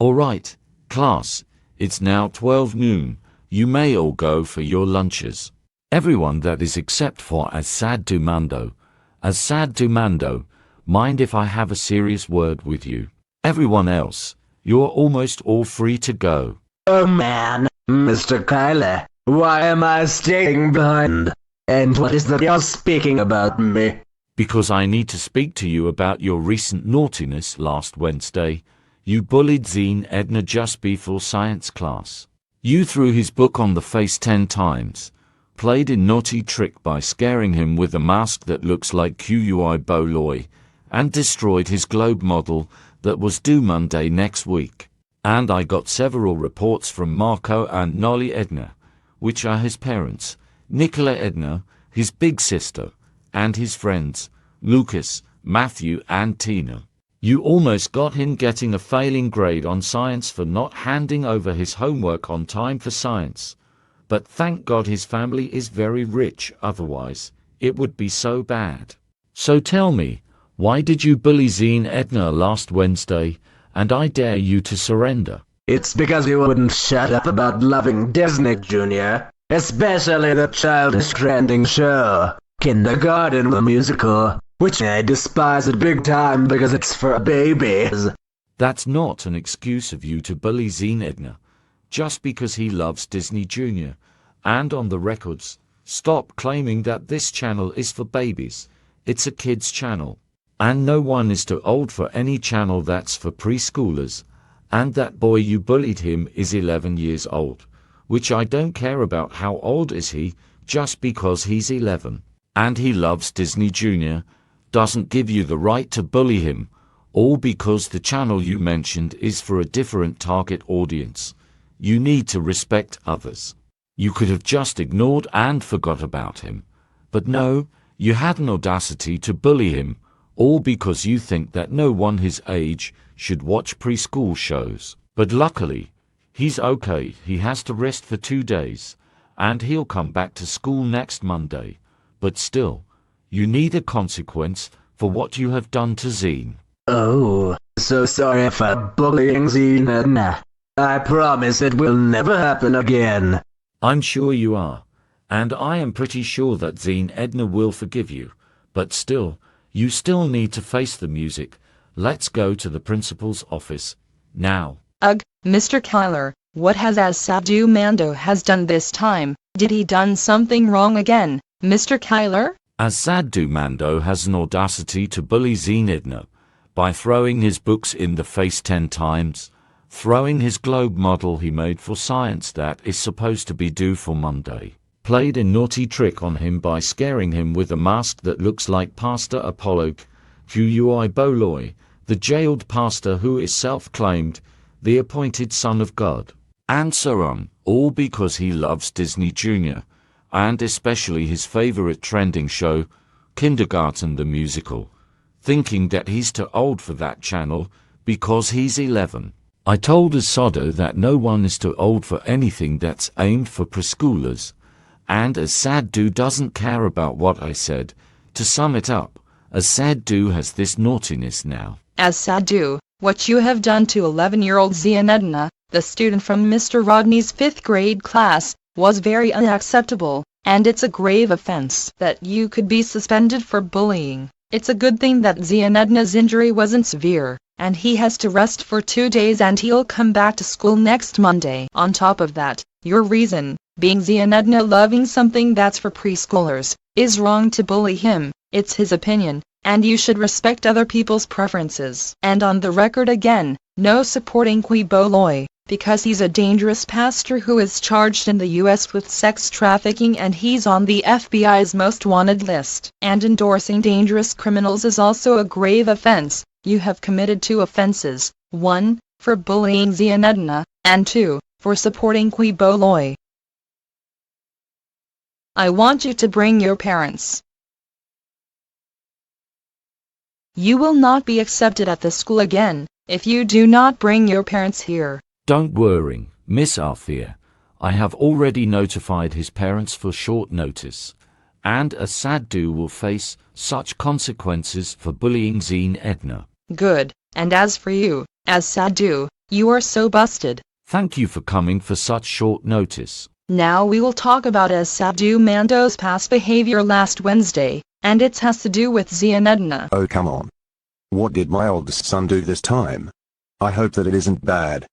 Alright, class, it's now 12 noon. You may all go for your lunches. Everyone that is except for Asado Mando. Asado Mando, mind if I have a serious word with you? Everyone else, you're almost all free to go. Oh man, Mr. Kyler, why am I staying behind? And what is that you're speaking about me? Because I need to speak to you about your recent naughtiness last Wednesday. You bullied Zine Edna just before science class. You threw his book on the face 10 times, played a naughty trick by scaring him with a mask that looks like Kui Boloi, and destroyed his globe model that was due Monday next week. And I got several reports from Marco and Nolly Edna, which are his parents, Nicola Edna, his big sister, and his friends, Lucas, Matthew and Tina. You almost got him getting a failing grade on science for not handing over his homework on time for science. But thank God his family is very rich, otherwise it would be so bad. So tell me, why did you bully Zine Edna last Wednesday, and I dare you to surrender? It's because you wouldn't shut up about loving Disney, Jr., especially the childish trending show, Kindergarten the Musical, which I despise it big time because it's for babies. That's not an excuse of you to bully Zine Edna, just because he loves Disney Jr. And on the records, stop claiming that this channel is for babies. It's a kids channel. And no one is too old for any channel that's for preschoolers. And that boy you bullied him is 11 years old, which I don't care about how old is he, just because he's 11. And he loves Disney Jr. doesn't give you the right to bully him, all because the channel you mentioned is for a different target audience. You need to respect others. You could have just ignored and forgot about him. But no, you had an audacity to bully him, all because you think that no one his age should watch preschool shows. But luckily, he's okay. He has to rest for 2 days, and he'll come back to school next Monday. But still, you need a consequence for what you have done to Zine. Oh, so sorry for bullying Zine Edna. I promise it will never happen again. I'm sure you are, and I am pretty sure that Zine Edna will forgive you. But still, you still need to face the music. Let's go to the principal's office, now. Ugh, Mr. Kyler, what has Asado Mando has done this time? Did he done something wrong again, Mr. Kyler? Asado Mando has an audacity to bully Zine Edna by throwing his books in the face 10 times, throwing his globe model he made for science that is supposed to be due for Monday, played a naughty trick on him by scaring him with a mask that looks like Pastor Apollo Kui Boloi, the jailed pastor who is self-claimed the appointed son of God, and so on, all because he loves Disney Jr., and especially his favorite trending show, Kindergarten the Musical, thinking that he's too old for that channel because he's 11. I told Asado that no one is too old for anything that's aimed for preschoolers, and Asado doesn't care about what I said. To sum it up, Asado has this naughtiness now. Asado, what you have done to 11-year-old Zine Edna, the student from Mr. Rodney's 5th grade class, was very unacceptable, and it's a grave offense that you could be suspended for bullying. It's a good thing that Zine Edna's injury wasn't severe, and he has to rest for 2 days and he'll come back to school next Monday. On top of that, your reason, being Zine Edna loving something that's for preschoolers, is wrong to bully him. It's his opinion, and you should respect other people's preferences. And on the record again, no supporting Kui Boloi, because he's a dangerous pastor who is charged in the US with sex trafficking and he's on the FBI's most wanted list. And endorsing dangerous criminals is also a grave offense. You have committed 2 offenses, 1, for bullying Zine Edna, and 2, for supporting Kui Boloi. I want you to bring your parents. You will not be accepted at the school again, if you do not bring your parents here. Don't worry, Miss Althea. I have already notified his parents for short notice, and Asado will face such consequences for bullying Zine Edna. Good, and as for you, Asado, You are so busted. Thank you for coming for such short notice. Now we will talk about Asado Mando's past behavior last Wednesday, and it has to do with Z and Edna. Oh come on. What did my oldest son do this time? I hope that it isn't bad.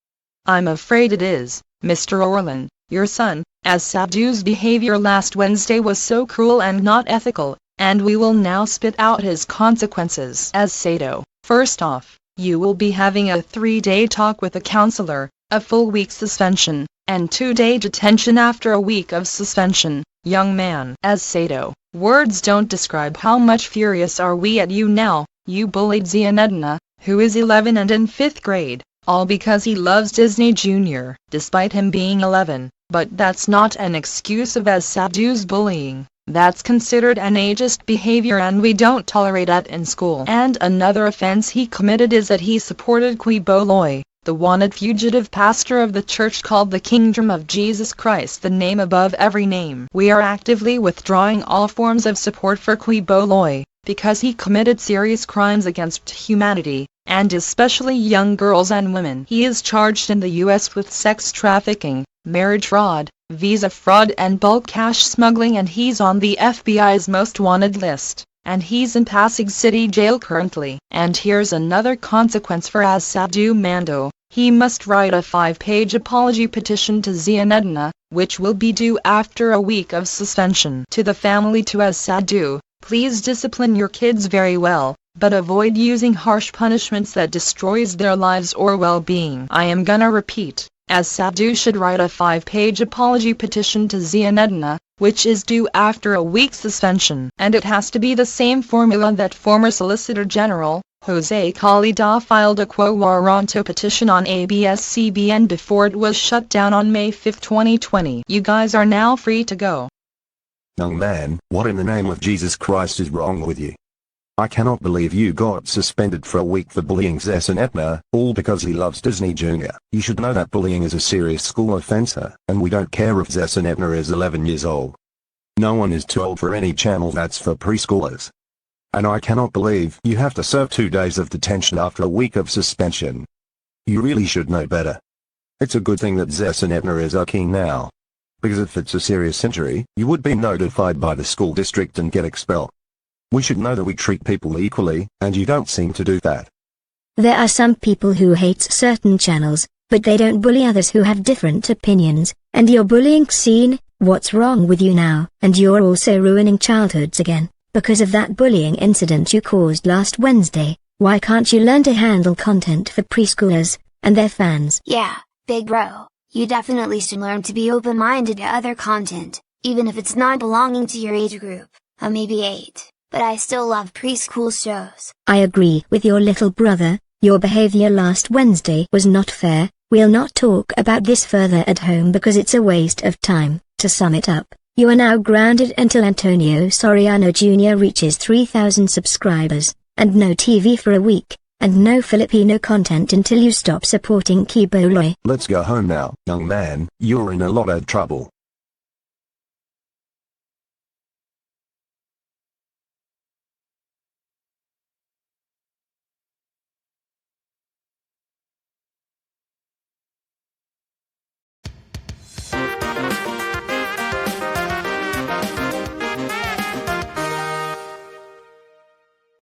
I'm afraid it is, Mr. Orlin, your son. Asado's behavior last Wednesday was so cruel and not ethical, and we will now spit out his consequences. Asado, first off, you will be having a 3-day talk with a counselor, a full week suspension, and 2-day detention after a week of suspension, young man. Asado, words don't describe how much furious are we at you now. You bullied Z and Edna, who is 11 and in 5th grade, all because he loves Disney Jr., despite him being 11, but that's not an excuse of Asado's bullying. That's considered an ageist behavior and we don't tolerate that in school. And another offense he committed is that he supported Quiboloi, the wanted fugitive pastor of the church called the Kingdom of Jesus Christ, the name above every name. We are actively withdrawing all forms of support for Quiboloi, because he committed serious crimes against humanity, and especially young girls and women. He is charged in the U.S. with sex trafficking, marriage fraud, visa fraud and bulk cash smuggling, and he's on the FBI's most wanted list, and he's in Pasig City Jail currently. And here's another consequence for Asado Mando. He must write a 5-page apology petition to Z and Edna, which will be due after a week of suspension. To the family, to Asado, please discipline your kids very well, but avoid using harsh punishments that destroys their lives or well-being. I am gonna repeat, Asado should write a 5-page apology petition to Z and Edna, which is due after a week's suspension. And it has to be the same formula that former Solicitor General Jose Calida filed a quo warranto petition on ABS-CBN before it was shut down on May 5, 2020. You guys are now free to go. Young man, what in the name of Jesus Christ is wrong with you? I cannot believe you got suspended for a week for bullying Zess and Etna, all because he loves Disney Jr. You should know that bullying is a serious school offense, and we don't care if Zess and Etna is 11 years old. No one is too old for any channel that's for preschoolers. And I cannot believe you have to serve 2 days of detention after a week of suspension. You really should know better. It's a good thing that Zess and Etna is okay now, because if it's a serious injury, you would be notified by the school district and get expelled. We should know that we treat people equally, and you don't seem to do that. There are some people who hate certain channels, but they don't bully others who have different opinions, and you're bullying Scene. What's wrong with you now? And you're also ruining childhoods again, because of that bullying incident you caused last Wednesday. Why can't you learn to handle content for preschoolers and their fans? Yeah, big bro, you definitely should learn to be open-minded to other content, even if it's not belonging to your age group. I'm maybe 8. But I still love preschool shows. I agree with your little brother. Your behavior last Wednesday was not fair. We'll not talk about this further at home because it's a waste of time. To sum it up, you are now grounded until Antonio Soriano Jr. reaches 3,000 subscribers, and no TV for a week, and no Filipino content until you stop supporting Quiboloi. Let's go home now, young man. You're in a lot of trouble.